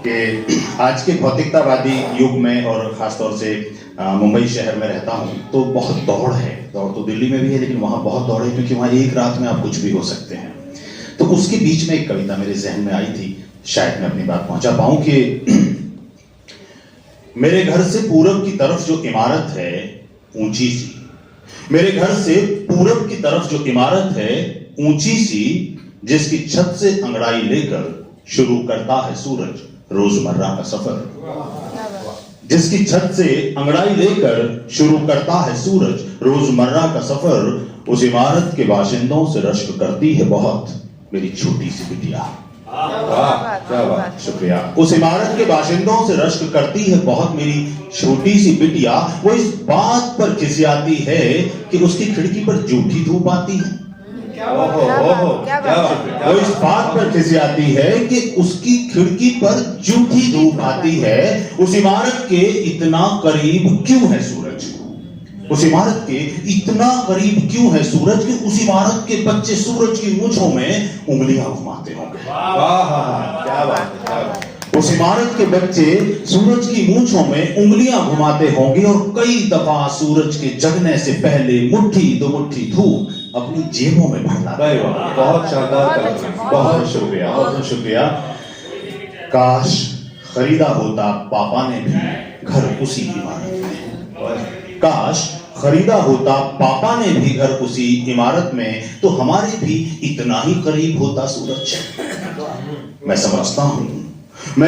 कि आज के भौतिकतावादी युग में और ख़ासतौर से मुंबई शहर में रहता हूँ तो बहुत दौड़ है। दौड़ तो दिल्ली में भी है लेकिन वहाँ बहुत दौड़ है क्योंकि वहाँ एक रात में आप कुछ भी हो सकते हैं। तो उसके बीच में एक कविता मेरे जहन में आई थी, शायद मैं अपनी बात पहुँचा पाऊँ कि मेरे घर से पूरब की तरफ जो इमारत है ऊंची सी, मेरे घर से पूरब की तरफ जो इमारत है ऊंची सी, जिसकी छत से अंगड़ाई लेकर शुरू करता है सूरज रोजमर्रा का सफर। जिसकी छत से अंगड़ाई लेकर शुरू करता है सूरज रोजमर्रा का सफर, उस इमारत के बाशिंदों से रश्क करती है बहुत मेरी छोटी सी बिटिया। शुक्रिया। उस इमारत के बाशिंदों से रश्क करती है बहुत मेरी छोटी सी बिटिया। वो इस बात पर खिसियाती है कि उसकी खिड़की पर जूठी धूप आती है। वो इस बात पर खिसियाती है कि उसकी खिड़की पर जूठी धूप आती है। उस इमारत के इतना करीब क्यों है सूरज? उस इमारत के इतना करीब क्यों है सूरज कि उस इमारत के बच्चे सूरज की मूंछों में उंगलियां घुमाते होंगे? क्या बात। उस इमारत के बच्चे सूरज की मूंछों में उंगलियां घुमाते होंगे और कई दफा सूरज के जगने से पहले मुट्ठी दो मुट्ठी धूप अपनी जेबों में भर लाते। बहुत शानदार, बहुत शुक्रिया, बहुत शुक्रिया। काश खरीदा होता पापा ने भी घर उसी इमारत में, काश खरीदा होता पापा ने भी घर उसी इमारत में, तो हमारे भी इतना ही करीब होता सूरज। मैं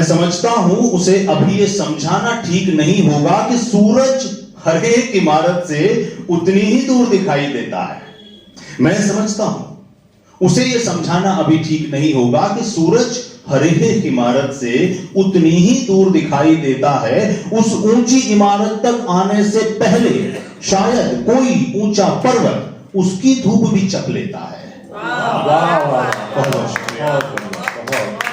समझता हूं उसे अभी ये समझाना ठीक नहीं होगा कि सूरज हर एक इमारत से उतनी ही दूर दिखाई देता है। मैं समझता हूं उसे ये समझाना अभी ठीक नहीं होगा कि सूरज हर एक इमारत से उतनी ही दूर दिखाई देता है। उस ऊंची इमारत तक आने से पहले शायद कोई ऊंचा पर्वत उसकी धूप भी चख लेता है।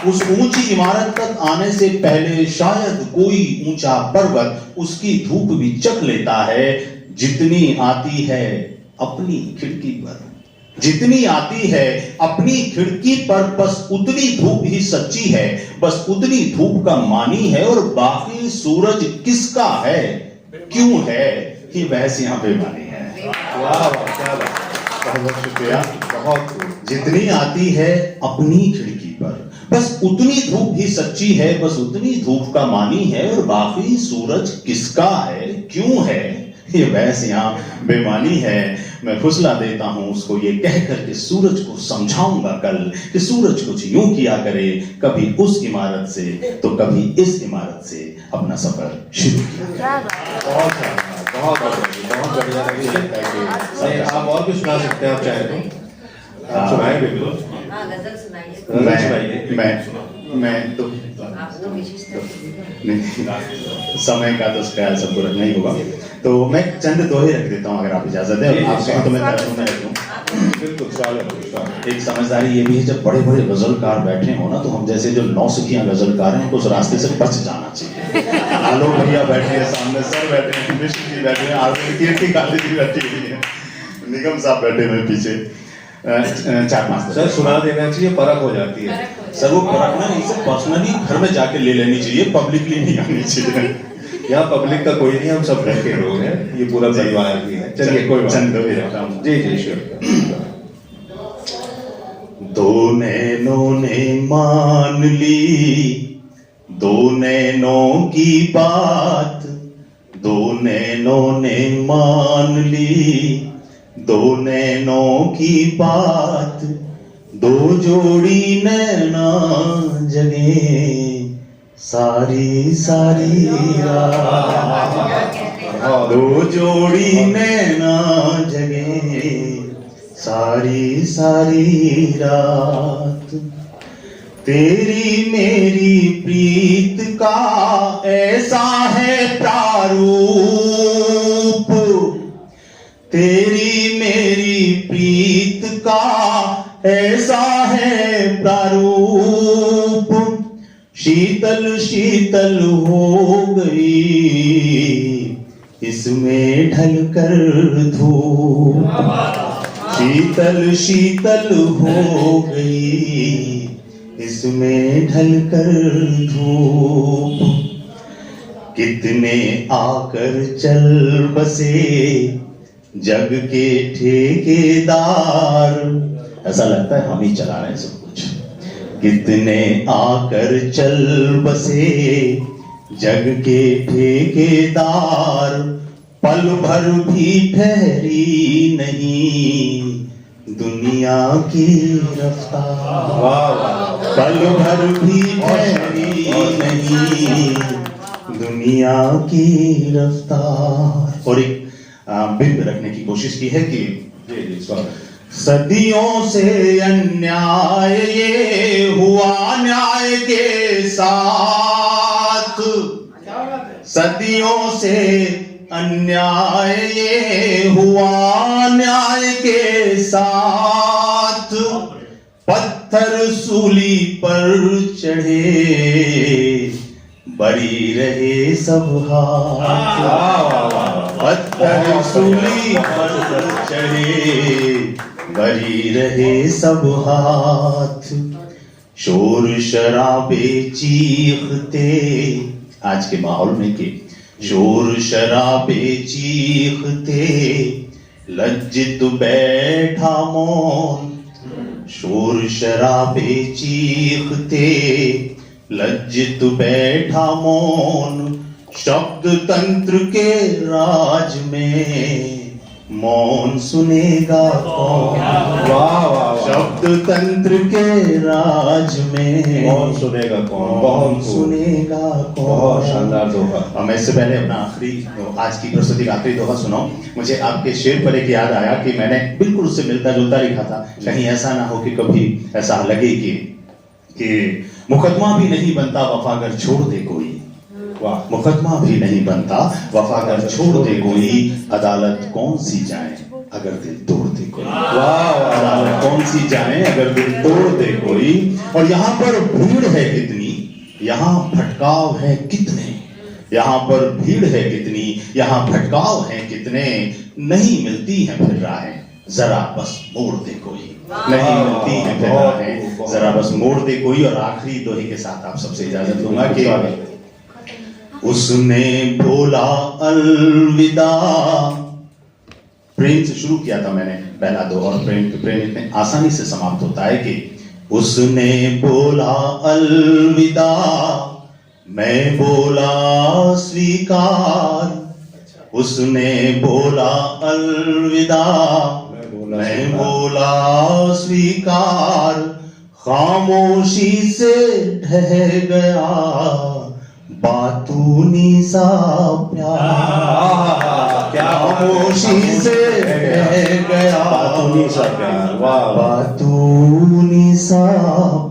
उस ऊंची इमारत तक आने से पहले शायद कोई ऊंचा पर्वत उसकी धूप भी चख लेता है। जितनी आती है अपनी खिड़की पर, जितनी आती है अपनी खिड़की पर, बस उतनी धूप ही सच्ची है, बस उतनी धूप का मानी है। और बाकी सूरज किसका है, क्यों है, ये बहस यहाँ बेमानी है। वाह क्या बात, बहुत शुक्रिया। बहुत जितनी आती है अपनी खिड़की पर, बस उतनी धूप ही सच्ची है, बस उतनी धूप का मानी है। और बाकी सूरज किसका है, क्यों है, ये बहस यहाँ बेमानी है। मैं फुसला देता हूं उसको ये कहकर कि सूरज को समझाऊंगा कल कि सूरज कुछ यूं किया करे, कभी उस इमारत से तो कभी इस इमारत से अपना सफर शुरू किया। बहुत बढ़िया लगी। आप और भी सुना सकते हैं, आप चाहे तो सुनाए बिल्कुल। मैं तो समय का तो ख्याल सबको रखना ही होगा, तो मैं चंद दोहे रख देता हूँ अगर आप इजाजत है। आप कहें तो मैं रख दूँ। बिल्कुल। एक समझदारी ये भी है, जब बड़े बड़े गजलकार बैठे हो ना, तो हम जैसे जो नौसिखियां गजलकार हैं उनको उस रास्ते से बच जाना चाहिए। आलोक भैया बैठे हैं सामने, सर बैठे हैं, विष्णु जी बैठे हैं, आरती कीर्ति काली जी बैठी हुई है, निगम साहब बैठे हुए पीछे, 4-5 सर सुना देना चाहिए, परख हो जाती है। सर वो परखना नहीं, सर पर्सनली घर में जाके ले लेनी चाहिए, पब्लिकली नहीं आनी चाहिए। यहाँ पब्लिक का कोई नहीं, हम सब घर के लोग हैं, ये पूरा परिवार भी है। चलिए कोई चंद भी रखता हूँ। जी श्योर। दो नैनों ने मान ली दो नैनों की बात, दो नैनों ने मान ली दो नैनों की बात, दो जोड़ी नैना जगे सारी सारी रात, दो जोड़ी नैना जगे सारी सारी रात। तेरी मेरी प्रीत का ऐसा है प्रारूप, तेरी मेरी प्रीत का ऐसा है प्रारूप, शीतल शीतल हो गई इसमें ढलकर धूप, शीतल शीतल हो गई जिसमें ढलकर धूप कितने आकर चल बसे जग के ठेकेदार। ऐसा लगता है हम ही चला रहे हैं सब कुछ। कितने आकर चल बसे जग के ठेकेदार, पल भर भी ठहरी नहीं दुनिया की रफ्तार। वाह वाह, पल भर भी ठहरी नहीं दुनिया की रफ्तार। और एक बिंब रखने की कोशिश की है कि जी जी स्वागत। सदियों से अन्याय ये हुआ न्याय के साथ, सदियों से अन्याय ये हुआ न्याय के साथ, पत्थर सूली पर चढ़े बरी रहे सब हाथ। पत्थर सूली पर चढ़े बरी रहे सब हाथ। शोर शराबे चीखते आज के माहौल में के शोर शराबे चीखते लज्जित बैठा मौन। शोर शराबे चीखते लज्जित बैठा मौन, शब्द तंत्र के राज में मौन सुनेगा कौन। वाह वाह, शब्द तंत्र के राज में कौन सुनेगा कौन, बहुत सुनेगा कौन। बहुत शानदार दोहा। और मैं इससे पहले अपना आखिरी आज की प्रस्तुति का आखिरी दोहा सुनाऊं, मुझे आपके शेर पर एक याद आया कि मैंने बिल्कुल उससे मिलता जुलता लिखा था। कहीं ऐसा ना हो कि कभी ऐसा लगे कि मुकदमा भी नहीं बनता वफा कर छोड़ दे कोई। वाह, मुकदमा भी नहीं बनता वफा कर छोड़ दे कोई, अदालत कौन सी जाए अगर दिल तोड़ दे कोई। वाह, अदालत कौन सी जाए अगर दिल तोड़ दे कोई। और यहाँ पर भीड़ है कितनी, यहाँ भटकाव है कितने, यहाँ पर भीड़ है कितनी, यहाँ भटकाव है कितने, नहीं मिलती है फिर राहें जरा बस मोड़ दे कोई। नहीं मिलती है फिर राहें जरा बस मोड़ दे कोई। और आखिरी दोहे के साथ आप सबसे इजाजत लूंगा कि उसने बोला अलविदा। प्रेम से शुरू किया था मैंने पहला दो, और प्रेम इतने आसानी से समाप्त होता है कि उसने बोला अलविदा, मैं बोला स्वीकार। उसने बोला अलविदा, मैं बोला स्वीकार। खामोशी से ढह गया बातूनी सा प्यार। क्या खामोशी से ढह गया बातूनी सा प्यार। वाह वाह, बातूनी सा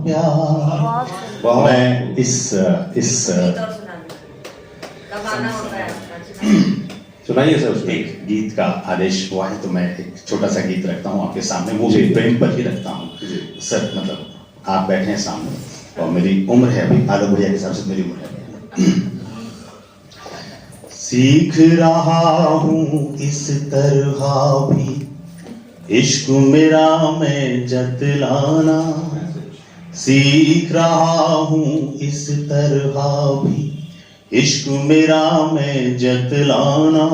प्यार। बहुत मैं इस सुनाइए सर उसमें। एक गीत का आदेश हुआ है तो मैं एक छोटा सा गीत रखता हूँ आपके सामने, वो भी प्रेम पर ही रखता हूँ। सर मतलब आप बैठे हैं सामने और मेरी उम्र है अभी आलोक भैया के हिसाब से मेरी उम्र है। सीख रहा हूँ इस तरह भी इश्क मेरा मैं जतलाना। सीख रहा हूँ इस तरह भी इश्क मेरा मैं जतलाना।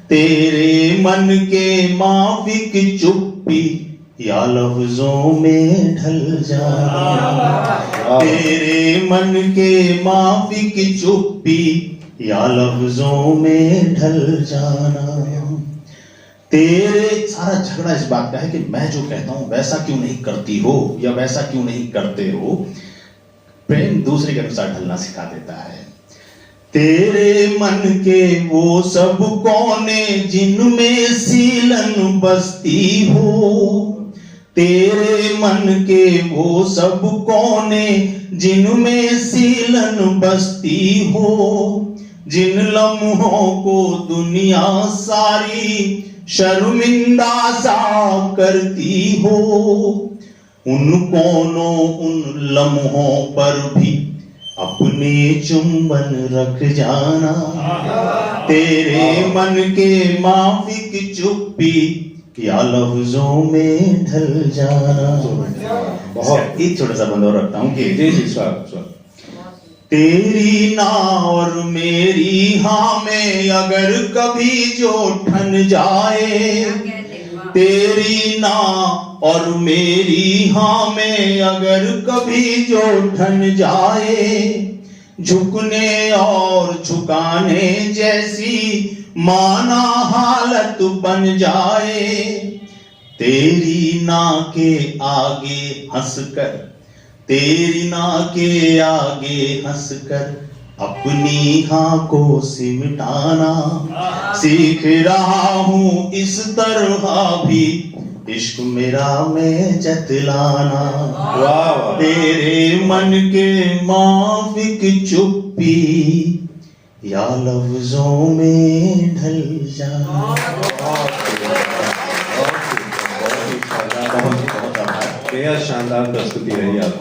तेरे मन के माफिक चुप्पी या लफ्जों में ढल जाना। तेरे मन के माफिक चुप्पी या लफ्जों में ढल जाना। तेरे सारा झगड़ा इस बात का है कि मैं जो कहता हूं वैसा क्यों नहीं करती हो या वैसा क्यों नहीं करते हो। प्रेम दूसरे के अनुसार ढलना सिखा देता है। तेरे मन के वो सब कोने जिनमें सीलन बसती हो। तेरे मन के वो सब कोने जिनमें सीलन बसती हो। जिन लम्हों को दुनिया सारी शर्मिंदा सा करती हो। उन कोनों उन लम्हों पर भी अपने चुंबन रख जाना। तेरे मन के माफिक चुप्पी क्या लफ्जों में ढल जाना। बहुत। एक छोटा सा बंद और रखता हूँ कि जी जी स्वागत। तेरी ना और मेरी हाँ में अगर कभी जो ठन जाए, तेरी ना और मेरी हाँ में अगर कभी जो ठन जाए, झुकने और झुकाने जैसी माना हालत बन जाए, तेरी ना के आगे हंसकर, तेरी ना के आगे हंसकर अपनी हाँ को सिमटाना सीख रहा हूँ इस तरह भी इश्क मेरा मैं जतलाना। वाह वाह। तेरे मन के माफिक चुप्पी या लफ्जों में ढल जाना। बेहद शानदार प्रस्तुति रही आप।